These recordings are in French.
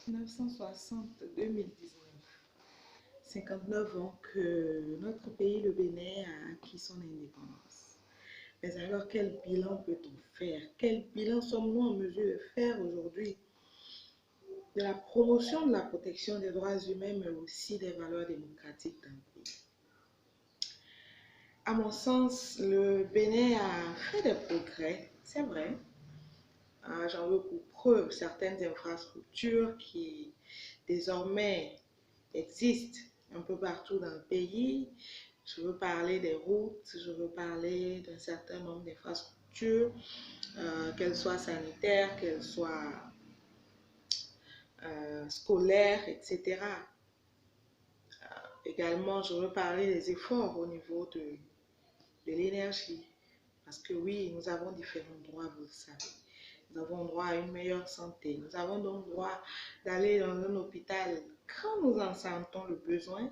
1960-2019, 59 ans que notre pays, le Bénin, a acquis son indépendance. Mais alors, quel bilan peut-on faire? Quel bilan sommes-nous en mesure de faire aujourd'hui de la promotion de la protection des droits humains, mais aussi des valeurs démocratiques dans le pays? À mon sens, le Bénin a fait des progrès, c'est vrai. J'en veux pour preuve certaines infrastructures qui désormais existent un peu partout dans le pays. Je veux parler des routes, je veux parler d'un certain nombre d'infrastructures, qu'elles soient sanitaires, qu'elles soient scolaires, etc. Également, je veux parler des efforts au niveau de l'énergie. Parce que oui, nous avons différents droits, vous le savez. Nous avons droit à une meilleure santé. Nous avons donc droit d'aller dans un hôpital quand nous en sentons le besoin,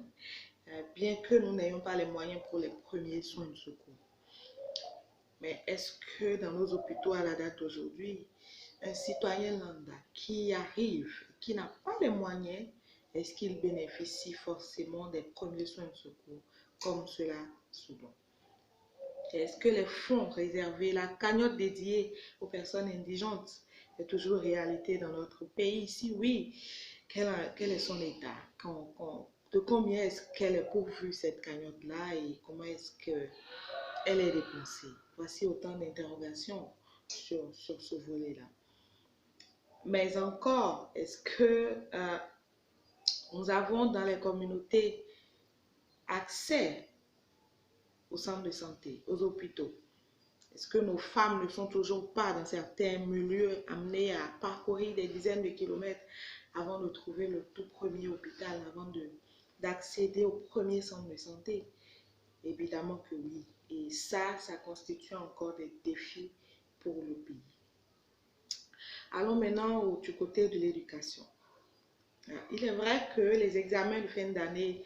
bien que nous n'ayons pas les moyens pour les premiers soins de secours. Mais est-ce que dans nos hôpitaux à la date d'aujourd'hui, un citoyen lambda qui arrive, qui n'a pas les moyens, est-ce qu'il bénéficie forcément des premiers soins de secours comme cela se doit? Est-ce que les fonds réservés, la cagnotte dédiée aux personnes indigentes est toujours réalité dans notre pays? Si oui, quel est son état? De combien est-ce qu'elle est pourvue cette cagnotte-là et comment est-ce qu'elle est dépensée? Voici autant d'interrogations sur ce volet-là. Mais encore, est-ce que nous avons dans les communautés accès aux centres de santé, aux hôpitaux? Est-ce que nos femmes ne sont toujours pas dans certains milieux amenées à parcourir des dizaines de kilomètres avant de trouver le tout premier hôpital, avant d'accéder au premier centre de santé? Évidemment que oui. Et ça constitue encore des défis pour le pays. Allons maintenant du côté de l'éducation. Il est vrai que les examens de fin d'année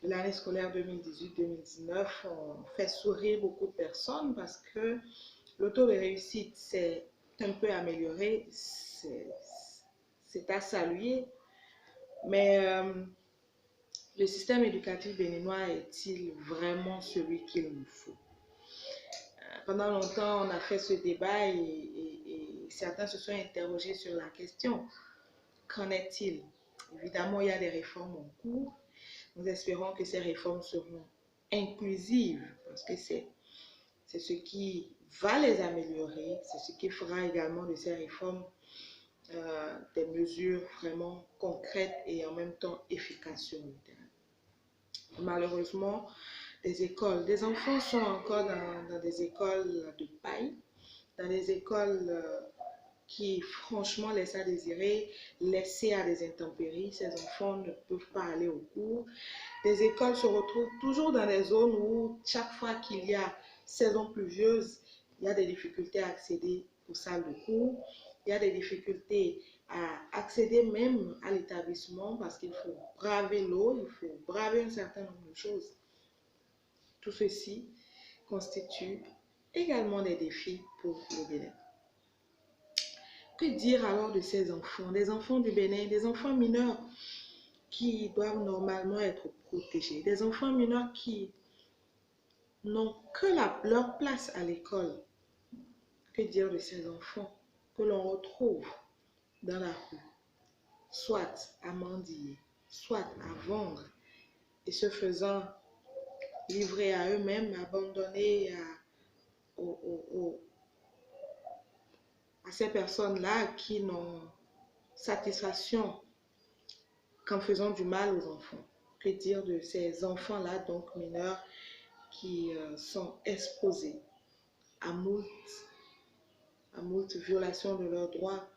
de l'année scolaire 2018-2019 ont fait sourire beaucoup de personnes parce que le taux de réussite s'est un peu amélioré, c'est à saluer, mais le système éducatif béninois est-il vraiment celui qu'il nous faut? Pendant longtemps, on a fait ce débat et certains se sont interrogés sur la question. Qu'en est-il? Évidemment, il y a des réformes en cours. Nous espérons que ces réformes seront inclusives parce que c'est ce qui va les améliorer, c'est ce qui fera également de ces réformes des mesures vraiment concrètes et en même temps efficaces sur le terrain. Malheureusement, des enfants sont encore dans des écoles de paille, dans des écoles qui franchement laissent à désirer, laissées à des intempéries. Ces enfants ne peuvent pas aller au cours. Des écoles se retrouvent toujours dans des zones où chaque fois qu'il y a saison pluvieuse, il y a des difficultés à accéder aux salles de cours, il y a des difficultés à accéder même à l'établissement parce qu'il faut braver l'eau, il faut braver un certain nombre de choses. Tout ceci constitue également des défis pour le Bénin. Que dire alors de ces enfants, des enfants du Bénin, des enfants mineurs qui doivent normalement être protégés, des enfants mineurs qui n'ont que leur place à l'école? Que dire de ces enfants que l'on retrouve dans la rue, soit à mendier, soit à vendre, et ce faisant livrés à eux-mêmes, abandonnés à ces personnes-là qui n'ont satisfaction qu'en faisant du mal aux enfants? Que dire de ces enfants-là, donc mineurs, qui sont exposés à moult violations de leurs droits,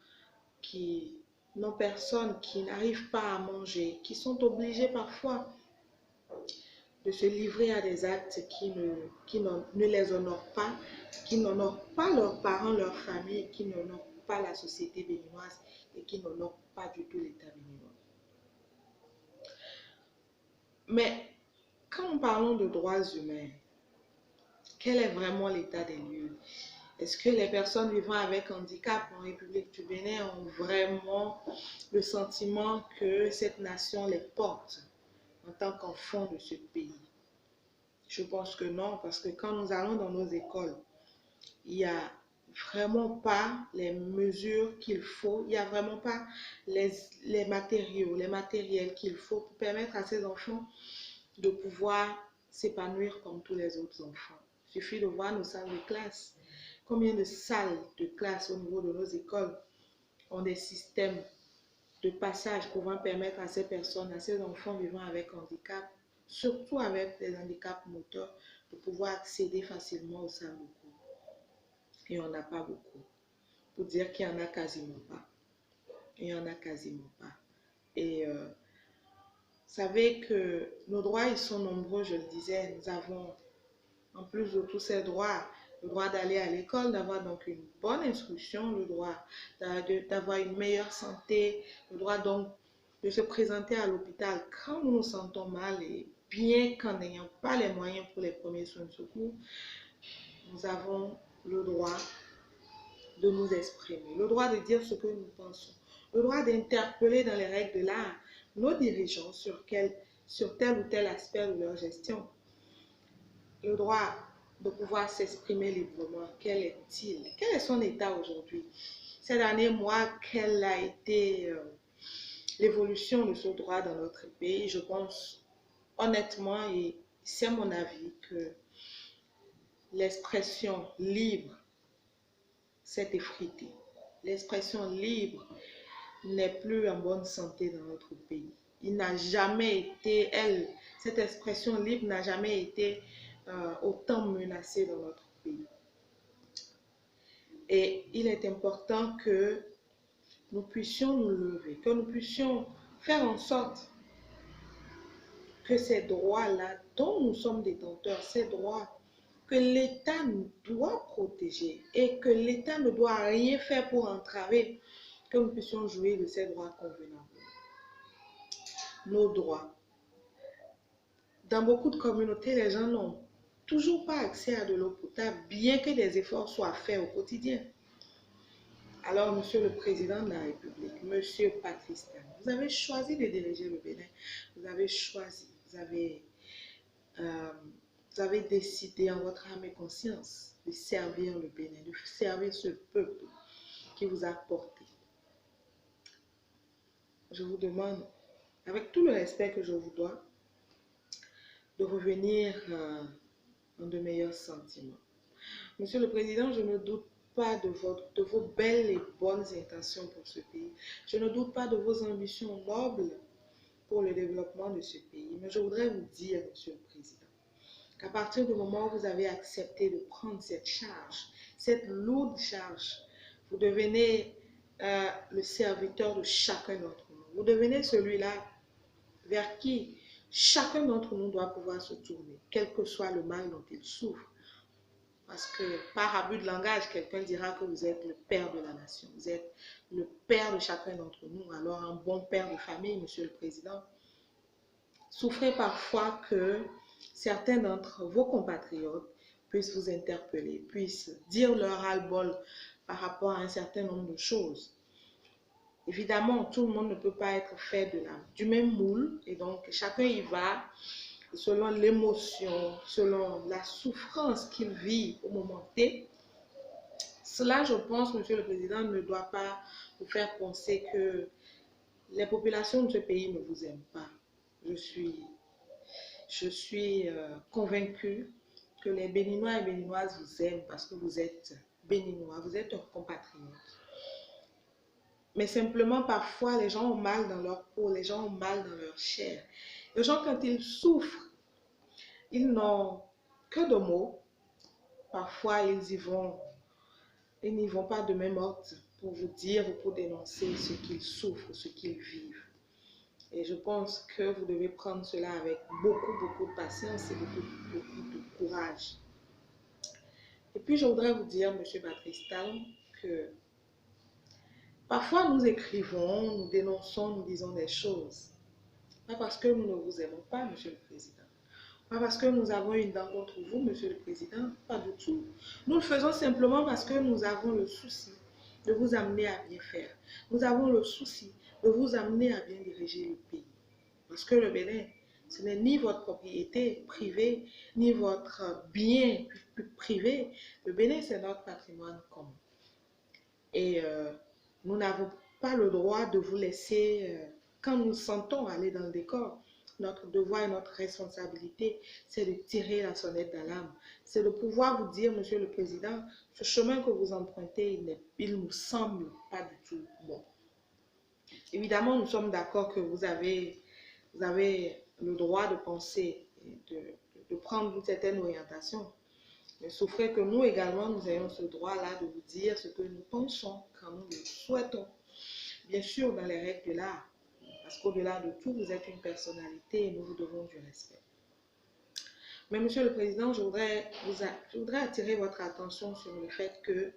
qui n'ont personne, qui n'arrivent pas à manger, qui sont obligés parfois de se livrer à des actes qui ne les honorent pas, qui n'honorent pas leurs parents, leur famille, qui n'honorent pas la société béninoise et qui n'honorent pas du tout l'État béninois. Mais quand nous parlons de droits humains, quel est vraiment l'état des lieux? Est-ce que les personnes vivant avec handicap en République du Bénin ont vraiment le sentiment que cette nation les porte en tant qu'enfants de ce pays? Je pense que non, parce que quand nous allons dans nos écoles, il n'y a vraiment pas les mesures qu'il faut, il n'y a vraiment pas les matériaux, les matériels qu'il faut pour permettre à ces enfants de pouvoir s'épanouir comme tous les autres enfants. Il suffit de voir nos salles de classe. Combien de salles de classe au niveau de nos écoles ont des systèmes de passage pouvant permettre à ces personnes, à ces enfants vivant avec handicap, surtout avec des handicaps moteurs, de pouvoir accéder facilement aux salles de cours. Il n'y en a pas beaucoup. Pour dire qu'il n'y en a quasiment pas. Il n'y en a quasiment pas. Et vous savez que nos droits, ils sont nombreux, je le disais. Nous avons, en plus de tous ces droits, le droit d'aller à l'école, d'avoir donc une bonne instruction, le droit d'avoir une meilleure santé, le droit donc de se présenter à l'hôpital quand nous nous sentons mal et bien qu'en n'ayant pas les moyens pour les premiers soins de secours, nous avons le droit de nous exprimer, le droit de dire ce que nous pensons, le droit d'interpeller dans les règles de l'art nos dirigeants sur tel ou tel aspect de leur gestion, le droit de pouvoir s'exprimer librement. Quel est-il? Quel est son état aujourd'hui? Ces derniers mois, quelle a été l'évolution de ce droit dans notre pays? Je pense honnêtement, et c'est mon avis, que l'expression libre s'est effritée. L'expression libre n'est plus en bonne santé dans notre pays. Il n'a jamais été, cette expression libre n'a jamais été autant menacée dans notre pays. Et il est important que nous puissions nous lever, que nous puissions faire en sorte que ces droits-là dont nous sommes détenteurs, ces droits que l'État nous doit protéger et que l'État ne doit rien faire pour entraver, que nous puissions jouir de ces droits convenables. Nos droits. Dans beaucoup de communautés, les gens n'ont toujours pas accès à de l'eau potable, bien que des efforts soient faits au quotidien. Alors, Monsieur le Président de la République, Monsieur Patrice Talon, vous avez choisi de diriger le Bénin. Vous avez choisi, vous avez décidé en votre âme et conscience de servir le Bénin, de servir ce peuple qui vous a porté. Je vous demande, avec tout le respect que je vous dois, de revenir en de meilleurs sentiments. Monsieur le Président, je ne doute pas de vos belles et bonnes intentions pour ce pays. Je ne doute pas de vos ambitions nobles pour le développement de ce pays. Mais je voudrais vous dire, Monsieur le Président, qu'à partir du moment où vous avez accepté de prendre cette charge, cette lourde charge, vous devenez le serviteur de chacun d'entre nous. Vous devenez celui-là vers qui chacun d'entre nous doit pouvoir se tourner, quel que soit le mal dont il souffre. Parce que par abus de langage, quelqu'un dira que vous êtes le père de la nation, vous êtes le père de chacun d'entre nous. Alors un bon père de famille, Monsieur le Président, souffrez parfois que certains d'entre vos compatriotes puissent vous interpeller, puissent dire leur ras-le-bol par rapport à un certain nombre de choses. Évidemment, tout le monde ne peut pas être fait du même moule et donc chacun y va selon l'émotion, selon la souffrance qu'il vit au moment T. Cela, je pense, Monsieur le Président, ne doit pas vous faire penser que les populations de ce pays ne vous aiment pas. Je suis convaincue que les Béninois et Béninoises vous aiment parce que vous êtes Béninois, vous êtes un compatriote. Mais simplement, parfois, les gens ont mal dans leur peau, les gens ont mal dans leur chair. Les gens, quand ils souffrent, ils n'ont que de mots. Parfois, ils n'y vont pas de même ordre pour vous dire ou pour dénoncer ce qu'ils souffrent, ce qu'ils vivent. Et je pense que vous devez prendre cela avec beaucoup de patience et beaucoup de courage. Et puis, je voudrais vous dire, Monsieur Patrice Talon, que parfois nous écrivons, nous dénonçons, nous disons des choses. Pas parce que nous ne vous aimons pas, Monsieur le Président. Pas parce que nous avons une dent contre vous, Monsieur le Président, pas du tout. Nous le faisons simplement parce que nous avons le souci de vous amener à bien faire. Nous avons le souci de vous amener à bien diriger le pays. Parce que le Bénin, ce n'est ni votre propriété privée, ni votre bien privé. Le Bénin, c'est notre patrimoine commun. Et nous n'avons pas le droit de vous laisser, quand nous sentons aller dans le décor, notre devoir et notre responsabilité, c'est de tirer la sonnette d'alarme. C'est de pouvoir vous dire, Monsieur le Président, ce chemin que vous empruntez, il ne nous semble pas du tout bon. Évidemment, nous sommes d'accord que vous avez le droit de penser, de prendre une certaine orientation. Mais souffrez que nous également, nous ayons ce droit-là de vous dire ce que nous pensons quand nous le souhaitons. Bien sûr, dans les règles de l'art. Parce qu'au-delà de tout, vous êtes une personnalité et nous vous devons du respect. Mais Monsieur le Président, je voudrais attirer votre attention sur le fait que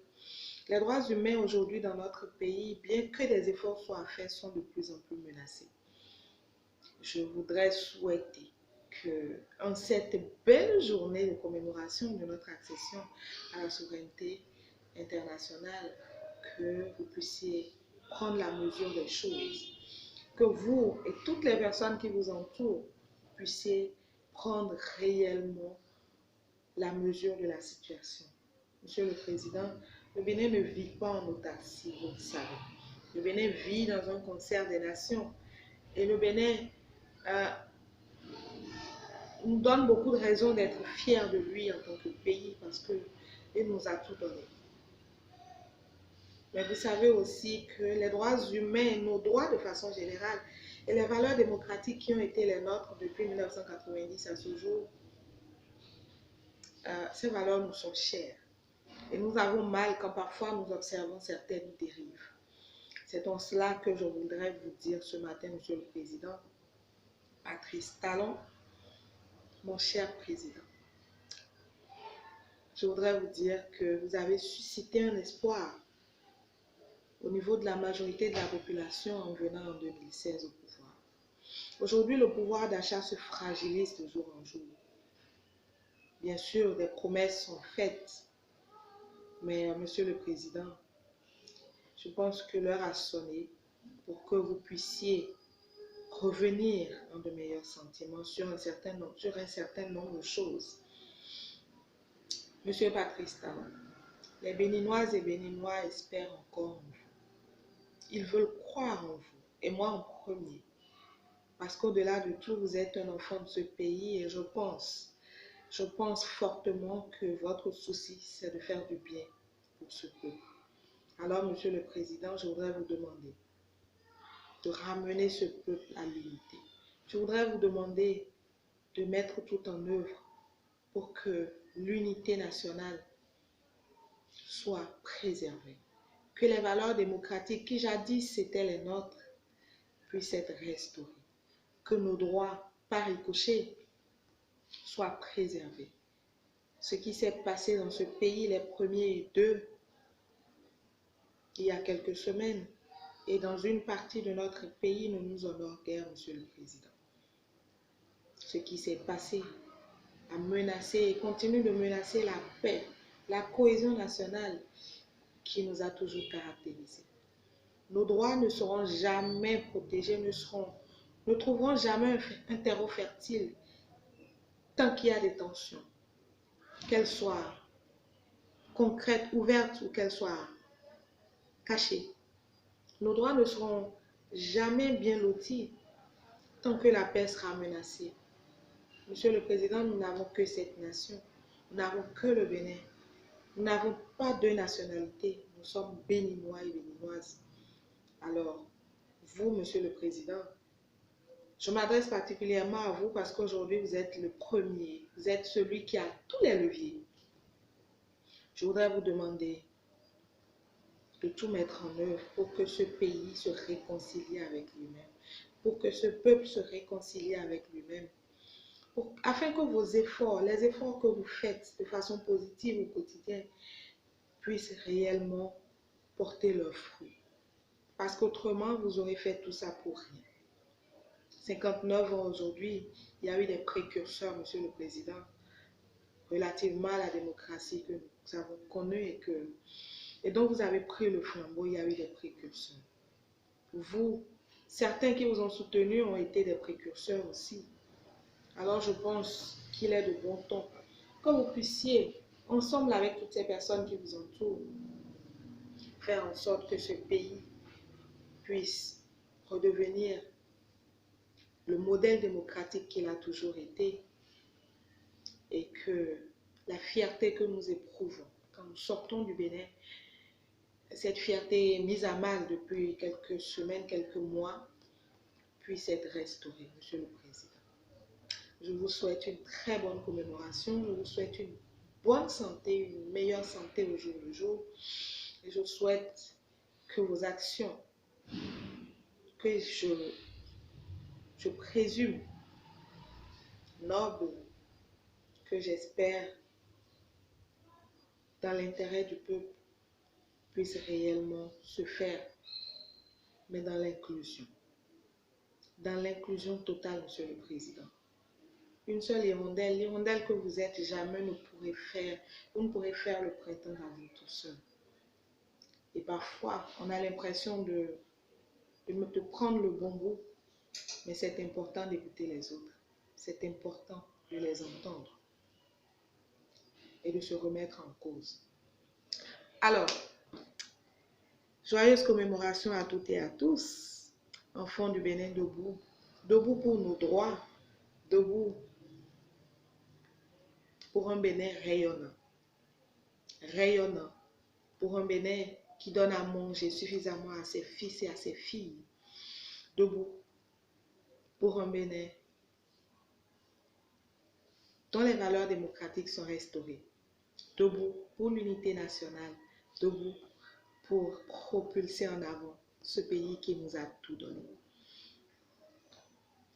les droits humains aujourd'hui dans notre pays, bien que des efforts soient faits, sont de plus en plus menacés. Je voudrais souhaiter qu'en cette belle journée de commémoration de notre accession à la souveraineté internationale, que vous puissiez prendre la mesure des choses, que vous et toutes les personnes qui vous entourent puissiez prendre réellement la mesure de la situation. Monsieur le Président, le Bénin ne vit pas en autarcie, vous le savez. Le Bénin vit dans un concert des nations et le Bénin nous donne beaucoup de raisons d'être fiers de lui en tant que pays parce qu'il nous a tout donné. Mais vous savez aussi que les droits humains, nos droits de façon générale et les valeurs démocratiques qui ont été les nôtres depuis 1990 à ce jour, ces valeurs nous sont chères. Et nous avons mal quand parfois nous observons certaines dérives. C'est en cela que je voudrais vous dire ce matin, Monsieur le Président, Patrice Talon, mon cher Président, je voudrais vous dire que vous avez suscité un espoir au niveau de la majorité de la population en venant en 2016 au pouvoir. Aujourd'hui, le pouvoir d'achat se fragilise de jour en jour. Bien sûr, des promesses sont faites, mais Monsieur le Président, je pense que l'heure a sonné pour que vous puissiez revenir en de meilleurs sentiments sur un certain nombre de choses. Monsieur Patrice Talon, les Béninoises et Béninois espèrent encore en vous. Ils veulent croire en vous, et moi en premier. Parce qu'au-delà de tout, vous êtes un enfant de ce pays et je pense fortement que votre souci, c'est de faire du bien pour ce peuple. Alors, Monsieur le Président, je voudrais vous demander de ramener ce peuple à l'unité. Je voudrais vous demander de mettre tout en œuvre pour que l'unité nationale soit préservée. Que les valeurs démocratiques qui jadis étaient les nôtres puissent être restaurées. Que nos droits par ricochet soient préservés. Ce qui s'est passé dans ce pays les 1er 2 il y a quelques semaines et dans une partie de notre pays ne nous honore guère, Monsieur le Président. Ce qui s'est passé a menacé et continue de menacer la paix, la cohésion nationale qui nous a toujours caractérisés. Nos droits ne seront jamais protégés, ne trouveront jamais un terreau fertile tant qu'il y a des tensions, qu'elles soient concrètes, ouvertes ou qu'elles soient cachées. Nos droits ne seront jamais bien lotis tant que la paix sera menacée. Monsieur le Président, nous n'avons que cette nation, nous n'avons que le Bénin. Nous n'avons pas deux nationalités, nous sommes Béninois et Béninoises. Alors, vous, Monsieur le Président, je m'adresse particulièrement à vous parce qu'aujourd'hui, vous êtes le premier, vous êtes celui qui a tous les leviers. Je voudrais vous demander de tout mettre en œuvre pour que ce pays se réconcilie avec lui-même, pour que ce peuple se réconcilie avec lui-même, afin que vos efforts, les efforts que vous faites de façon positive au quotidien, puissent réellement porter leurs fruits. Parce qu'autrement, vous aurez fait tout ça pour rien. 59 ans aujourd'hui, il y a eu des précurseurs, Monsieur le Président, relativement à la démocratie que nous avons connue et dont vous avez pris le flambeau. Il y a eu des précurseurs. Vous, certains qui vous ont soutenu ont été des précurseurs aussi. Alors je pense qu'il est de bon ton que vous puissiez, ensemble avec toutes ces personnes qui vous entourent, faire en sorte que ce pays puisse redevenir le modèle démocratique qu'il a toujours été et que la fierté que nous éprouvons quand nous sortons du Bénin, cette fierté est mise à mal depuis quelques semaines, quelques mois, puisse être restaurée, Monsieur le Président. Je vous souhaite une très bonne commémoration, je vous souhaite une bonne santé, une meilleure santé au jour le jour et je souhaite que vos actions, que je présume nobles, que j'espère dans l'intérêt du peuple, puissent réellement se faire, mais dans l'inclusion totale, Monsieur le Président. Une seule l'hirondelle que vous êtes, jamais ne pourrez faire, vous ne pourrez faire le printemps à vous tout seul. Et parfois, on a l'impression de prendre le bon bout, mais c'est important d'écouter les autres. C'est important de les entendre et de se remettre en cause. Alors, joyeuse commémoration à toutes et à tous, enfants du Bénin, debout, debout pour nos droits, debout pour un Bénin rayonnant, rayonnant, pour un Bénin qui donne à manger suffisamment à ses fils et à ses filles, debout pour un Bénin dont les valeurs démocratiques sont restaurées, debout pour l'unité nationale, debout pour propulser en avant ce pays qui nous a tout donné.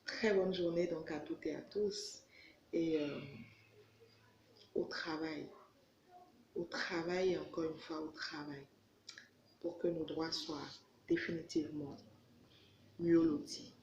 Très bonne journée donc à toutes et à tous et au travail et encore une fois au travail pour que nos droits soient définitivement mieux lotis.